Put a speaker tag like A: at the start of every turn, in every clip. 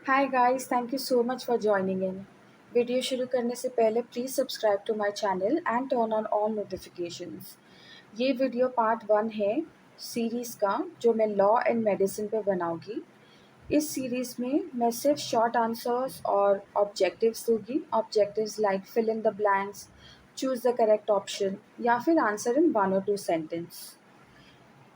A: Hi guys, thank you so much for joining in. Video शुरू करने से पहले please subscribe to my channel and turn on all notifications. ये video part 1 है series का, जो मैं लॉ एंड मेडिसिन पे बनाऊंगी। इस सीरीज़ में मैं सिर्फ शॉर्ट आंसर्स और ऑब्जेक्टिव्स दूंगी। Objectives like fill in the blanks, choose the correct option या फिर आंसर इन 1 or 2 सेंटेंस।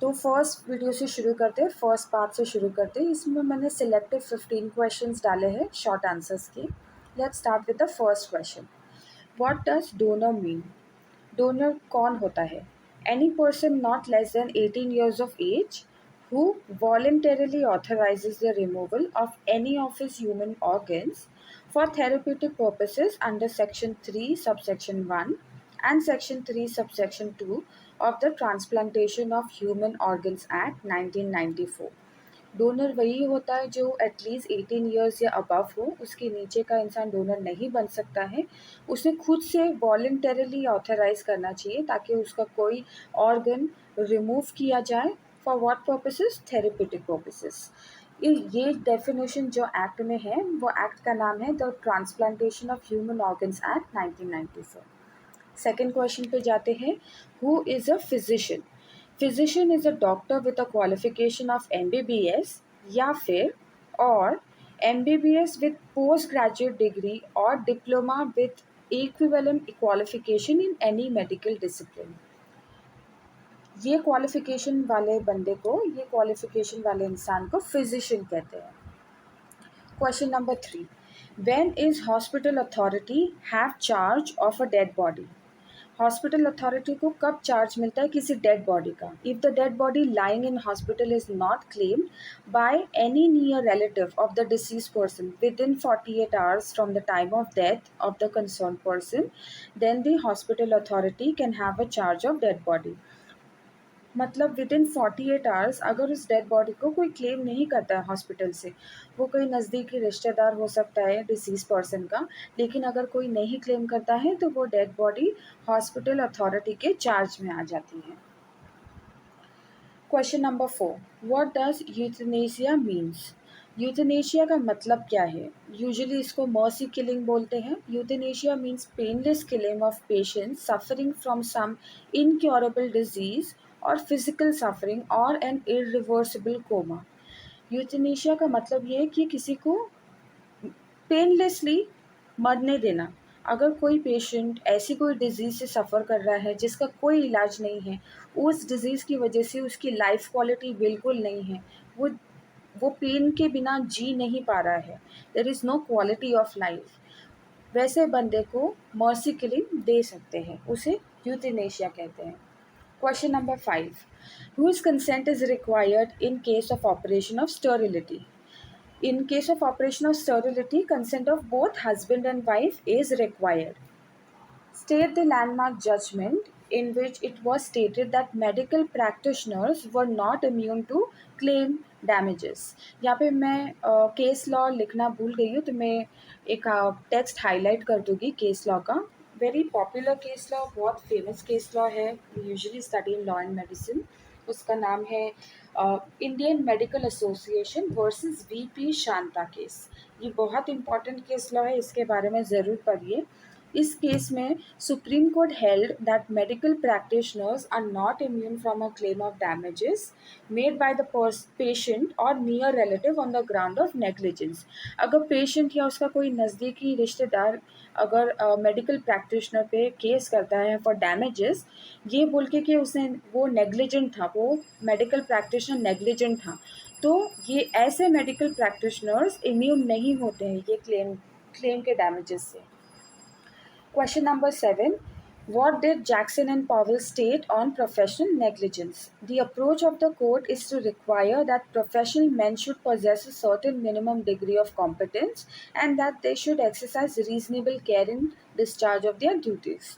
A: तो फर्स्ट वीडियो से शुरू करते हैं, फर्स्ट पार्ट से शुरू करते हैं। इसमें मैंने सिलेक्टेड 15 क्वेश्चंस डाले हैं शॉर्ट आंसर्स के। Let's start with the first question. What does donor mean? Donor कौन होता है? Any person not less than 18 years of age who voluntarily authorizes the removal of any of his human organs for therapeutic purposes under section 3 subsection 1 and section 3 subsection 2 of the Transplantation of Human Organs Act 1994। Donor वही होता है जो at least 18 years या above हो। उसके नीचे का इंसान डोनर नहीं बन सकता है। उसे खुद से वॉलंटरली ऑथराइज करना चाहिए ताकि उसका कोई ऑर्गन रिमूव किया जाए। For what purposes? Therapeutic purposes. ये डेफिनेशन जो एक्ट में है, वो एक्ट का नाम है the transplantation of human organs act 1994। Second question पे जाते हैं। Who is a physician? Physician is a doctor with a qualification of MBBS या फिर और MBBS with post graduate degree और diploma with equivalent qualification in any medical discipline. ये qualification वाले बंदे को, ये क्वालिफिकेशन वाले इंसान को फिजिशियन कहते हैं। Question number 3। When is hospital authority have charge of a dead body? Hospital authority को कब चार्ज मिलता है किसी डेड बॉडी का? If the dead body lying in hospital is not claimed by any near relative of the deceased person within 48 hours from the time of death of the concern person, then the hospital authority can have a charge of dead body. मतलब within 48 hours अगर उस dead body को कोई claim नहीं करता है hospital से, वो कोई नज़दीकी रिश्तेदार हो सकता है डिसीज पर्सन का, लेकिन अगर कोई नहीं क्लेम करता है तो वो डेड बॉडी हॉस्पिटल अथॉरिटी के चार्ज में आ जाती है। Question number 4। What does euthanasia means? Euthanasia का मतलब क्या है? यूजुअली इसको मर्सी किलिंग बोलते हैं। Euthanasia means painless killing of patients suffering from some incurable disease और फिजिकल सफरिंग और एन इरिवर्सिबल कोमा। यूथनेशिया का मतलब ये है कि किसी को पेनलेसली मरने देना। अगर कोई पेशेंट ऐसी कोई डिज़ीज़ से सफ़र कर रहा है जिसका कोई इलाज नहीं है, उस डिज़ीज़ की वजह से उसकी लाइफ क्वालिटी बिल्कुल नहीं है, वो पेन के बिना जी नहीं पा रहा है, there is no quality of life, वैसे बंदे को मर्सी किलिंग दे सकते हैं, उसे यूथनेशिया कहते हैं। Question number 5। Whose consent is required in case of operation of sterility? In case of operation of sterility, consent of both husband and wife is required. State the landmark judgment in which it was stated that medical practitioners were not immune to claim damages. यहाँ पे मैं case law लिखना भूल गई हूँ, तो मैं एक टेक्स्ट हाईलाइट कर दूँगी केस लॉ का। वेरी पॉपुलर केस लॉ, बहुत फेमस केस लॉ है, usually study in law and medicine. उसका नाम है Indian Medical Association versus VP Shanta case. ये बहुत इंपॉर्टेंट केस लॉ है, इसके बारे में ज़रूर पढ़िए। इस केस में supreme court held that medical practitioners are not immune from a claim of damages made by the patient और near relative on the ground of negligence. अगर पेशेंट या उसका कोई नज़दीकी रिश्तेदार अगर मेडिकल प्रैक्टिशनर पे केस करता है फॉर डैमेजेस, ये बोल के कि उसने वो नेग्लिजेंट था, वो मेडिकल प्रैक्टिशनर नेग्लिजेंट था, तो ये ऐसे मेडिकल प्रैक्टिशनर्स इम्यून नहीं होते हैं ये क्लेम के डैमेजेस से। Question number 7. What did Jackson and Powell state on professional negligence? The approach of the court is to require that professional men should possess a certain minimum degree of competence and that they should exercise reasonable care in discharge of their duties.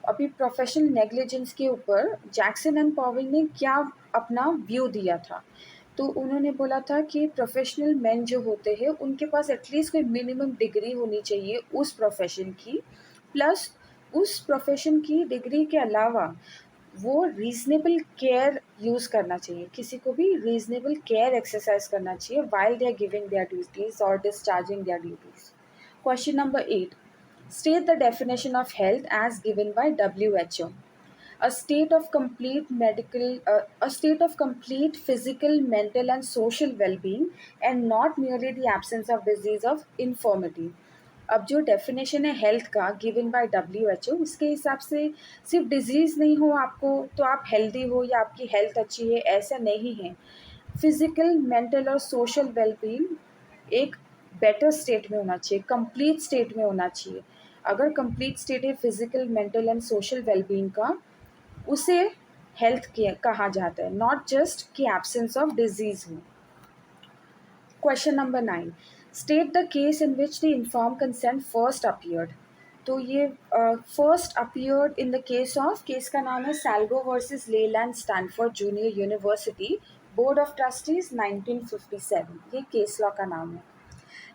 A: अभी professional negligence के ऊपर Jackson and Powell ने क्या अपना view दिया था? तो उन्होंने बोला था कि प्रोफेशनल मैन जो होते हैं उनके पास एटलीस्ट कोई मिनिमम डिग्री होनी चाहिए उस प्रोफेशन की, प्लस उस प्रोफेशन की डिग्री के अलावा वो रीजनेबल केयर यूज़ करना चाहिए, किसी को भी रीजनेबल केयर एक्सरसाइज करना चाहिए while they are giving their duties और discharging their duties. Question number 8, state the definition of health as given by WHO. A state of a state of complete physical, mental, and social well-being, and not merely the absence of disease of infirmity. अब जो definition है health का given by WHO, उसके हिसाब से सिर्फ disease नहीं हो आपको तो आप हेल्दी हो या आपकी हेल्थ अच्छी है, ऐसा नहीं है। फिजिकल, मेंटल और सोशल वेलबींग एक बेटर स्टेट में होना चाहिए, कंप्लीट स्टेट में होना चाहिए। अगर कंप्लीट स्टेट है physical, mental and social wellbeing का, उसे हेल्थ केयर कहा जाता है, नॉट जस्ट कि एब्सेंस ऑफ डिजीज हो। Question number 9, state the case in which the inform consent first appeared. तो ये first appeared in the case of, case का नाम है सैल्गो versus Leyland Stanford Junior University, board of trustees 1957, ये case law का नाम है।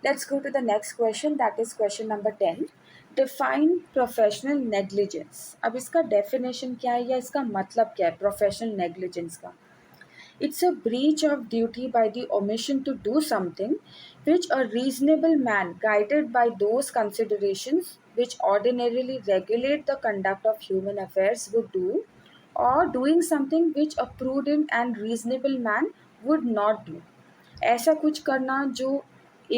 A: Let's go to the next question, that is question number 10, define professional negligence. अब इसका डेफिनेशन क्या है या इसका मतलब क्या है प्रोफेशनल नेग्लिजेंस का? It's a breach of duty by the omission to do something which a reasonable man, guided by those considerations which ordinarily regulate the conduct of human affairs, would do, or doing something which a prudent and reasonable man would not do. ऐसा कुछ करना जो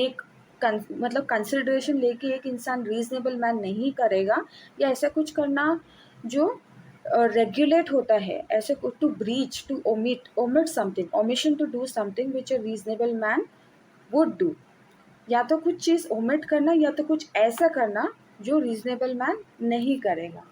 A: एक मतलब consideration लेके एक इंसान reasonable man नहीं करेगा, या ऐसा कुछ करना जो रेगुलेट होता है, ऐसे to breach, to omit something, omission to do something which a reasonable man would do. या तो कुछ चीज़ ओमिट करना या तो कुछ ऐसा करना जो रीजनेबल मैन नहीं करेगा।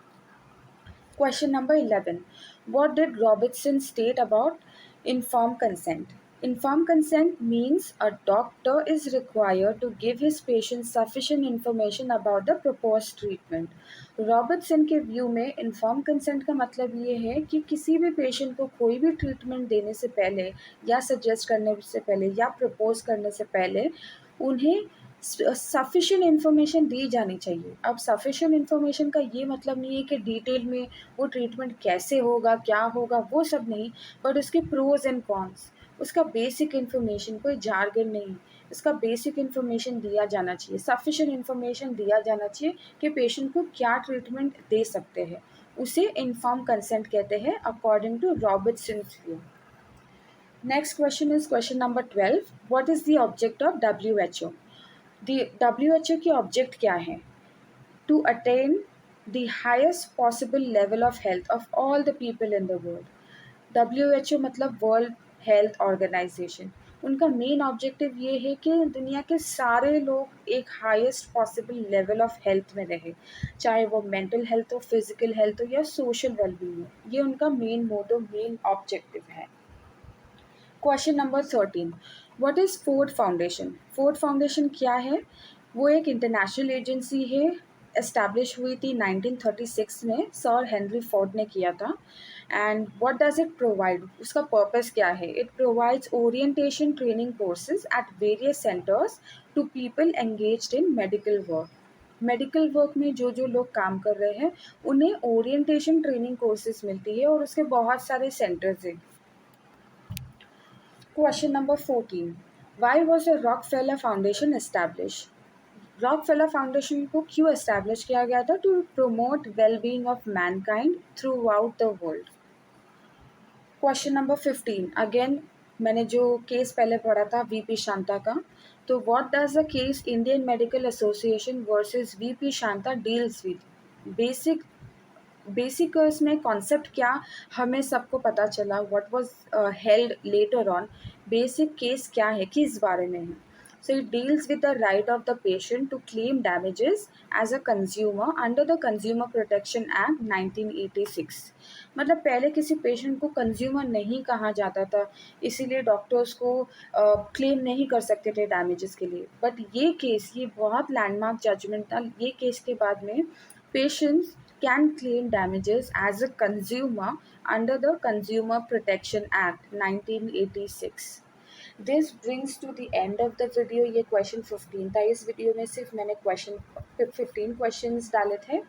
A: Question number 11. What did Robertson state about informed consent? Informed consent means a doctor is required to give his patient sufficient information about the proposed treatment. Robertson के व्यू में इन्फॉर्म कंसेंट का मतलब ये है कि किसी भी पेशेंट को कोई भी ट्रीटमेंट देने से पहले या सजेस्ट करने से पहले या प्रपोज करने से पहले उन्हें सफिशिएंट इन्फॉर्मेशन दी जानी चाहिए। अब सफिशिएंट इन्फॉर्मेशन का ये मतलब नहीं है कि डिटेल में वो ट्रीटमेंट कैसे होगा, क्या होगा, वो सब नहीं, बट उसके प्रोज एंड कॉन्स, उसका बेसिक इन्फॉर्मेशन, कोई जार्गन नहीं, इसका बेसिक इन्फॉर्मेशन दिया जाना चाहिए, सफिशिएंट इन्फॉर्मेशन दिया जाना चाहिए कि पेशेंट को क्या ट्रीटमेंट दे सकते हैं, उसे इन्फॉर्म कंसेंट कहते हैं according to Robertson's view. Next question is question number 12, what is the object of WHO? WHO की ऑब्जेक्ट क्या है? To attain the highest possible level of health of all the people in the world. WHO मतलब World Health Organization. उनका main objective ये है कि दुनिया के सारे लोग एक highest possible level of health में रहे, चाहे वो मेंटल हेल्थ हो, फिजिकल हेल्थ हो या सोशल वेलबींग हो। ये उनका मेन मोटो, मेन ऑब्जेक्टिव है। Question number 13, what is Ford foundation? Ford foundation क्या है? वो एक इंटरनेशनल एजेंसी है, एस्टैब्लिश हुई थी 1936 में, सर हेनरी फोर्ड ने किया था। And what does it provide? उसका पर्पस क्या है? It provides orientation training courses at various centres to people engaged in medical work. Medical work में जो जो लोग काम कर रहे हैं उन्हें ओरिएंटेशन ट्रेनिंग कोर्सेज मिलती है और उसके बहुत सारे सेंटर्स हैं। Question number 14. Why was the Rockefeller Foundation established? Rockefeller foundation को क्यों एस्टैब्लिश किया गया था? To promote wellbeing of mankind throughout the world. Question number 15, again मैंने जो केस पहले पढ़ा था वीपी शांता का, तो what does the case Indian Medical Association versus VP Shantha deals with? Basic इसमें कॉन्सेप्ट क्या हमें सबको पता चला, what was held later on, basic case क्या है, किस बारे में है? So it deals with the right of the patient to claim damages as a consumer under the Consumer Protection Act 1986। मतलब पहले किसी पेशेंट को कंज्यूमर नहीं कहा जाता था, इसीलिए डॉक्टर्स को क्लेम नहीं कर सकते थे डैमेजेस के लिए। बट ये केस, ये बहुत लैंडमार्क जजमेंट था। ये केस के बाद में patients can claim damages as a consumer under the Consumer Protection Act 1986. This brings to the end of the video। ये क्वेश्चन 15 था। इस वीडियो में सिर्फ मैंने क्वेश्चन 15 क्वेश्चंस डाले थे।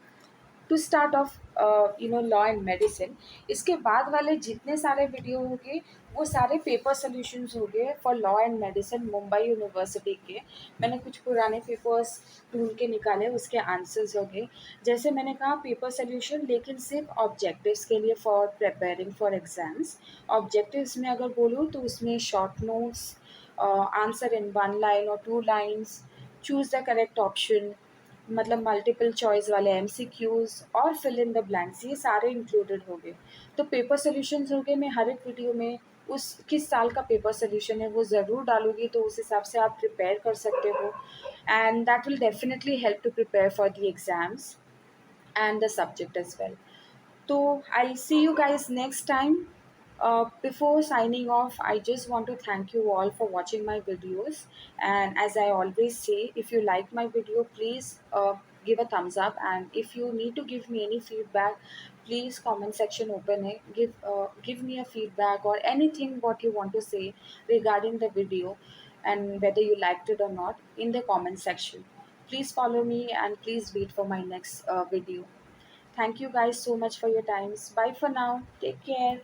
A: To start off law and medicine. इसके बाद वाले जितने सारे वीडियो होंगे वो सारे पेपर सोल्यूशंस हो गए for law and medicine Mumbai university के। मैंने कुछ पुराने पेपर्स ढूंढ के निकाले, उसके आंसर्स हो गए। जैसे मैंने कहा पेपर सोल्यूशन, लेकिन सिर्फ ऑब्जेक्टिव्स के लिए for preparing for exams. Objectives में अगर बोलूँ तो उसमें short notes, answer in 1 line और 2 lines, choose the correct option, मतलब मल्टीपल चॉइस वाले एमसीक्यूज और फिल इन द ब्लैंक्स, ये सारे इंक्लूडेड हो गए। तो पेपर सोल्यूशंस हो गए। मैं हर एक वीडियो में उस किस साल का पेपर सोल्यूशन है वो ज़रूर डालूंगी, तो उस हिसाब से आप प्रिपेयर कर सकते हो, and that will definitely help to prepare for the exams and the subject as well. So I'll see you guys next time. Before signing off, I just want to thank you all for watching my videos. And as I always say, if you like my video, please give a thumbs up. And if you need to give me any feedback, please comment section open it. Give me a feedback or anything what you want to say regarding the video, and whether you liked it or not, in the comment section. Please follow me and please wait for my next video. Thank you guys so much for your times. Bye for now. Take care.